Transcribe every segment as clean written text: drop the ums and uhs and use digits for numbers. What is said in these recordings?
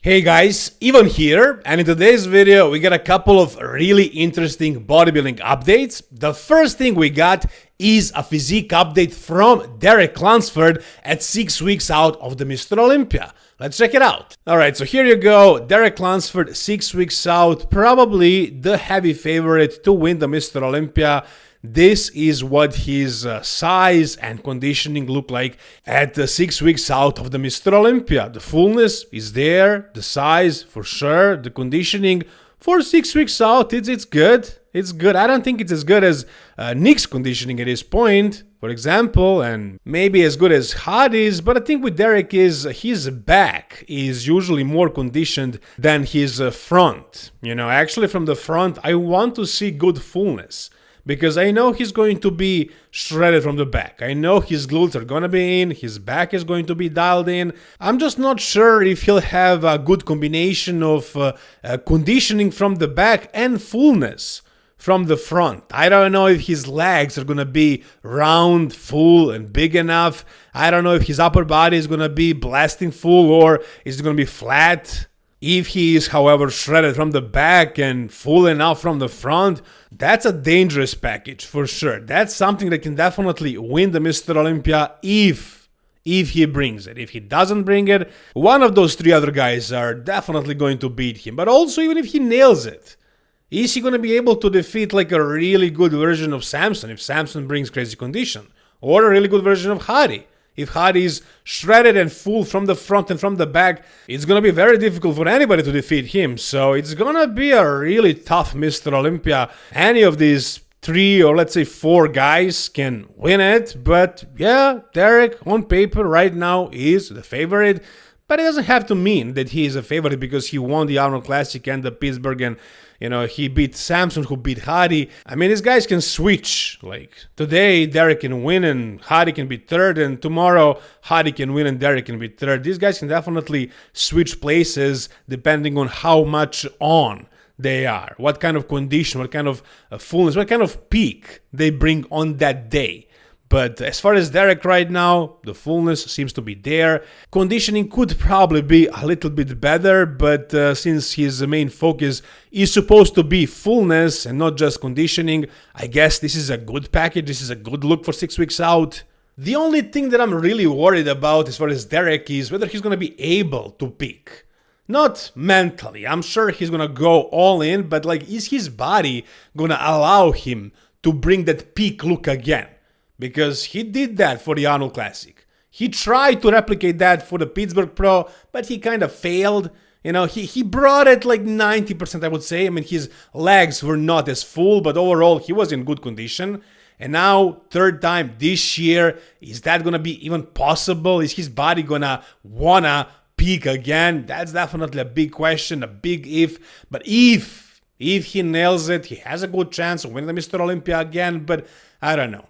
Hey guys, Ivan here, and in today's video we got a couple of really interesting bodybuilding updates. The first thing we got is a physique update from Lunsford at 6 weeks out of the Mr. Olympia. Let's check it out. Alright, so here you go, Lunsford 6 weeks out, probably the heavy favorite to win the Mr. Olympia. This is what his size and conditioning look like at 6 weeks out of the Mr. Olympia. The fullness is there, the size for sure, the conditioning for 6 weeks out, it's good. It's good. I don't think it's as good as Nick's conditioning at this point, for example, and maybe as good as Hadi's, but I think with Derek is his back is usually more conditioned than his front. You know, actually from the front, I want to see good fullness. Because I know he's going to be shredded from the back. I know his glutes are going to be in, his back is going to be dialed in. I'm just not sure if he'll have a good combination of conditioning from the back and fullness from the front. I don't know if his legs are going to be round, full, and big enough. I don't know if his upper body is going to be blasting full or is it going to be flat. If he is, however, shredded from the back and full enough from the front, that's a dangerous package for sure. That's something that can definitely win the Mr. Olympia if he brings it. If he doesn't bring it, one of those three other guys are definitely going to beat him. But also, even if he nails it, is he going to be able to defeat like a really good version of Samson if Samson brings crazy condition? Or a really good version of Hadi? If Hadi is shredded and full from the front and from the back, it's going to be very difficult for anybody to defeat him. So it's going to be a really tough Mr. Olympia. Any of these 3 or let's say 4 guys can win it. But yeah, Derek on paper right now is the favorite. But it doesn't have to mean that he is a favorite because he won the Arnold Classic and the Pittsburgh and, you know, he beat Samson who beat Hadi. I mean, these guys can switch. Like, today, Derek can win and Hadi can be third, and tomorrow, Hadi can win and Derek can be third. These guys can definitely switch places depending on how much on they are, what kind of condition, what kind of fullness, what kind of peak they bring on that day. But as far as Derek right now, the fullness seems to be there. Conditioning could probably be a little bit better, but since his main focus is supposed to be fullness and not just conditioning, I guess this is a good package. This is a good look for 6 weeks out. The only thing that I'm really worried about as far as Derek is whether he's going to be able to peak. Not mentally. I'm sure he's going to go all in, but like, is his body going to allow him to bring that peak look again? Because he did that for the Arnold Classic. He tried to replicate that for the Pittsburgh Pro, but he kind of failed. You know, he brought it like 90%, I would say. I mean, his legs were not as full, but overall, he was in good condition. And now, third time this year, is that going to be even possible? Is his body going to want to peak again? That's definitely a big question, a big if. But if he nails it, he has a good chance of winning the Mr. Olympia again. But I don't know.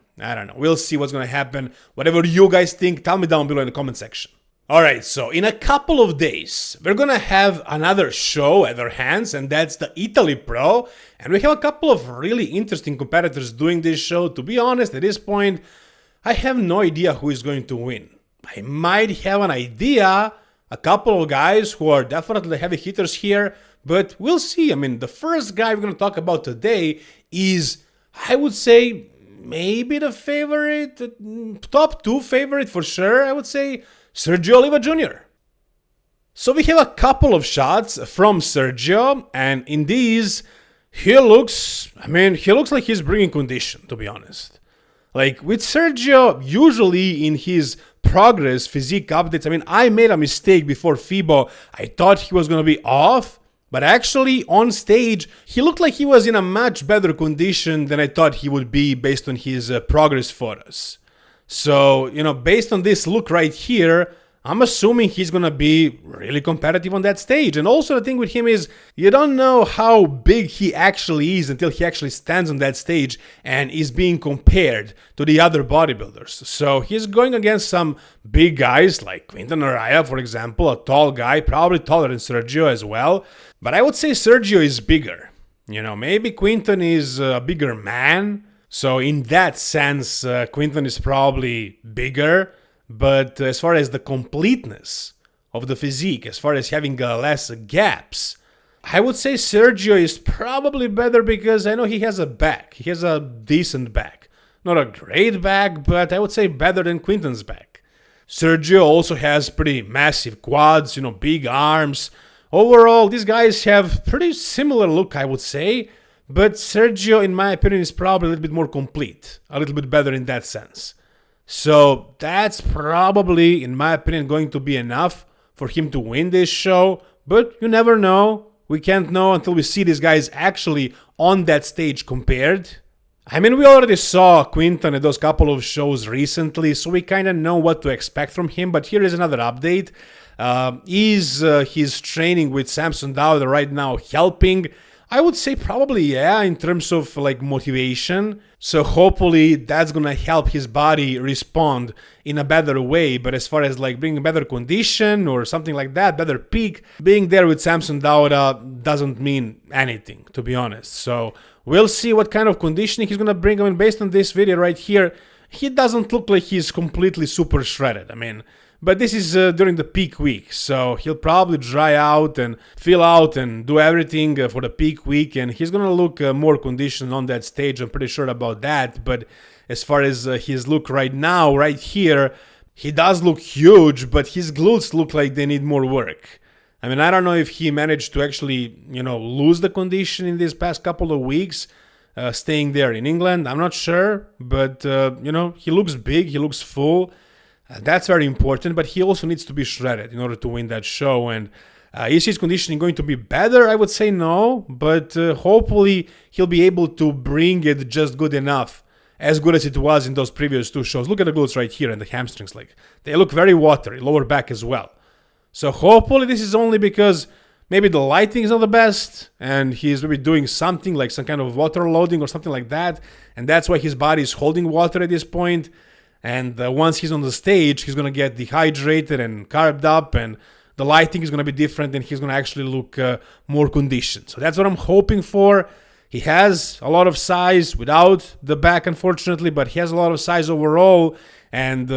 We'll see what's going to happen. Whatever you guys think, tell me down below in the comment section. Alright, so in a couple of days, we're going to have another show at our hands, and that's the Italy Pro. And we have a couple of really interesting competitors doing this show. To be honest, at this point, I have no idea who is going to win. I might have an idea, a couple of guys who are definitely heavy hitters here, but we'll see. I mean, the first guy we're going to talk about today is, I would say, maybe the favorite, top 2 favorite for sure, I would say Sergio Oliva Jr. So we have a couple of shots from Sergio, and in these, he looks like he's bringing condition, to be honest. Like with Sergio, usually in his progress physique updates, I mean, I made a mistake before FIBO. I thought he was going to be off. But actually, on stage, he looked like he was in a much better condition than I thought he would be based on his progress photos. So, you know, based on this look right here, I'm assuming he's going to be really competitive on that stage. And also the thing with him is, you don't know how big he actually is until he actually stands on that stage and is being compared to the other bodybuilders. So he's going against some big guys like Quinton or Eriya, for example, a tall guy, probably taller than Sergio as well. But I would say Sergio is bigger. You know, maybe Quinton is a bigger man. So in that sense, Quinton is probably bigger. But as far as the completeness of the physique as far as having less gaps. I would say Sergio is probably better because I know he has a back. He has a decent back. Not a great back, but I would say better than Quinton's back. Sergio also has pretty massive quads, big arms. Overall, these guys have pretty similar look, I would say. But Sergio, in my opinion, is probably a little bit more complete. A little bit better in that sense. So that's probably, in my opinion, going to be enough for him to win this show. But you never know. We can't know until we see these guys actually on that stage compared. I mean, we already saw Quinton at those couple of shows recently, so we kind of know what to expect from him. But here is another update. Is his training with Samson Dowder right now helping? I would say probably yeah, in terms of motivation. So hopefully that's gonna help his body respond in a better way. But as far as bringing better condition or something like that, better peak, being there with Samson Dowda doesn't mean anything, to be honest. So we'll see what kind of conditioning he's gonna bring. I mean, based on this video right here, he doesn't look like he's completely super shredded. I mean, but this is during the peak week, so he'll probably dry out and fill out and do everything for the peak week, and he's gonna look more conditioned on that stage. I'm pretty sure about that. But as far as his look right now, right here, he does look huge, but his glutes look like they need more work. I mean, I don't know if he managed to actually, lose the condition in these past couple of weeks, staying there in England. I'm not sure, but he looks big, he looks full. That's very important, but he also needs to be shredded in order to win that show. And is his conditioning going to be better? I would say no, but hopefully he'll be able to bring it just good enough, as good as it was in those previous two shows. Look at the glutes right here and the hamstrings. They look very watery, lower back as well. So hopefully this is only because maybe the lighting is not the best and he's maybe doing something like some kind of water loading or something like that, and that's why his body is holding water at this point. And once he's on the stage, he's going to get dehydrated and carved up, and the lighting is going to be different, and he's going to actually look more conditioned. So that's what I'm hoping for. He has a lot of size without the back, unfortunately, but he has a lot of size overall. And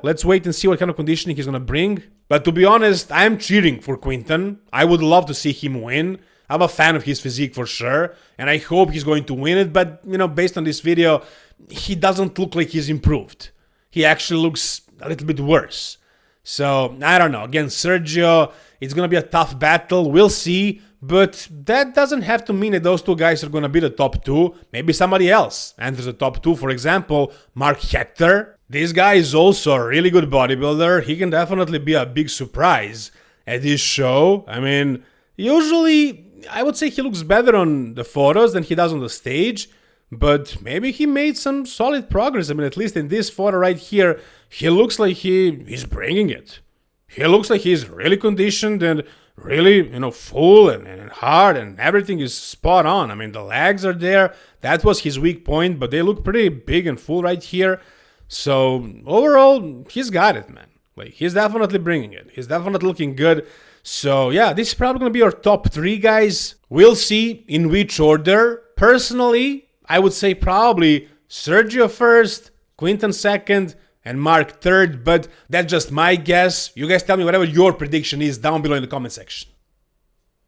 let's wait and see what kind of conditioning he's going to bring. But to be honest, I'm cheering for Quinton. I would love to see him win. I'm a fan of his physique for sure, and I hope he's going to win it. But, based on this video, he doesn't look like he's improved. He actually looks a little bit worse. So, I don't know. Again, Sergio, it's going to be a tough battle. We'll see. But that doesn't have to mean that those two guys are going to be the top two. Maybe somebody else enters the top two. For example, Marc Hector. This guy is also a really good bodybuilder. He can definitely be a big surprise at this show. I mean, usually, I would say he looks better on the photos than he does on the stage. But maybe he made some solid progress. I mean, at least in this photo right here, he looks like he's bringing it. He looks like he's really conditioned and really, full and hard, and everything is spot on. I mean, the legs are there. That was his weak point, but they look pretty big and full right here. So overall, he's got it, man. He's definitely bringing it. He's definitely looking good. So yeah, this is probably going to be our top three guys. We'll see in which order. Personally, I would say probably Sergio first, Quinton second, and Marc third, but that's just my guess. You guys tell me whatever your prediction is down below in the comment section.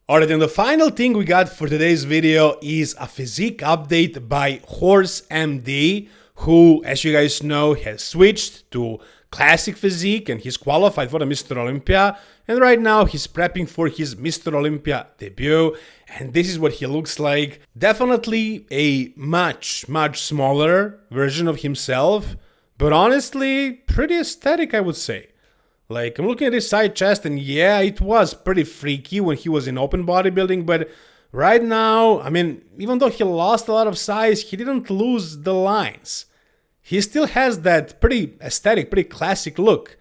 Alright, and the final thing we got for today's video is a physique update by Horse MD, who, as you guys know, has switched to classic physique and he's qualified for the Mr. Olympia, and right now he's prepping for his Mr. Olympia debut, and this is what he looks like. Definitely a much smaller version of himself, but honestly pretty aesthetic, I would say. I'm looking at his side chest, and yeah, it was pretty freaky when he was in open bodybuilding, but right now, I mean, even though he lost a lot of size, he didn't lose the lines. He still has that pretty aesthetic, pretty classic look.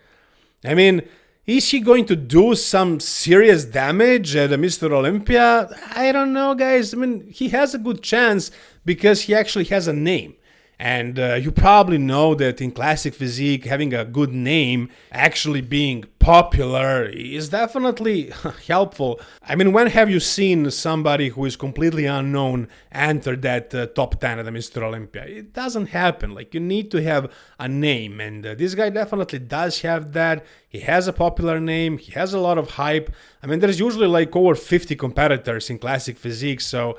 I mean, is he going to do some serious damage at Mr. Olympia? I don't know, guys. I mean, he has a good chance because he actually has a name. And you probably know that in classic physique, having a good name, actually being popular, is definitely helpful. I mean, when have you seen somebody who is completely unknown enter that top 10 at the Mr. Olympia? It doesn't happen. Like, you need to have a name, and this guy definitely does have that. He has a popular name. He has a lot of hype. I mean, there's usually like over 50 competitors in classic physique, so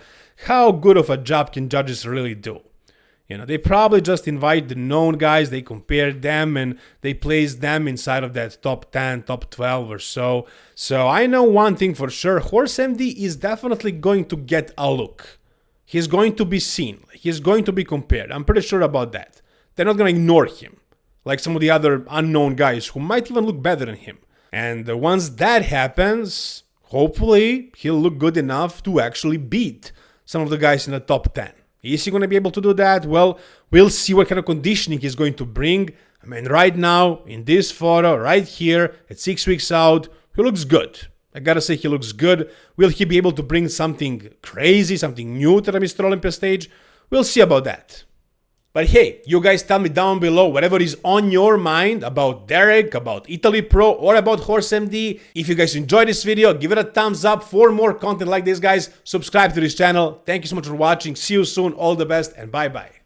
how good of a job can judges really do? You know, they probably just invite the known guys, they compare them, and they place them inside of that top 10, top 12 or so. So I know one thing for sure, Horse MD is definitely going to get a look. He's going to be seen. He's going to be compared. I'm pretty sure about that. They're not going to ignore him, like some of the other unknown guys who might even look better than him. And once that happens, hopefully he'll look good enough to actually beat some of the guys in the top 10. Is he going to be able to do that? Well, we'll see what kind of conditioning he's going to bring. I mean, right now, in this photo, right here, at 6 weeks out, he looks good. I gotta say, he looks good. Will he be able to bring something crazy, something new to the Mr. Olympia stage? We'll see about that. But hey, you guys tell me down below whatever is on your mind about Derek, about Italy Pro, or about Horse MD. If you guys enjoyed this video, give it a thumbs up. For more content like this, guys, subscribe to this channel. Thank you so much for watching. See you soon. All the best, and bye-bye.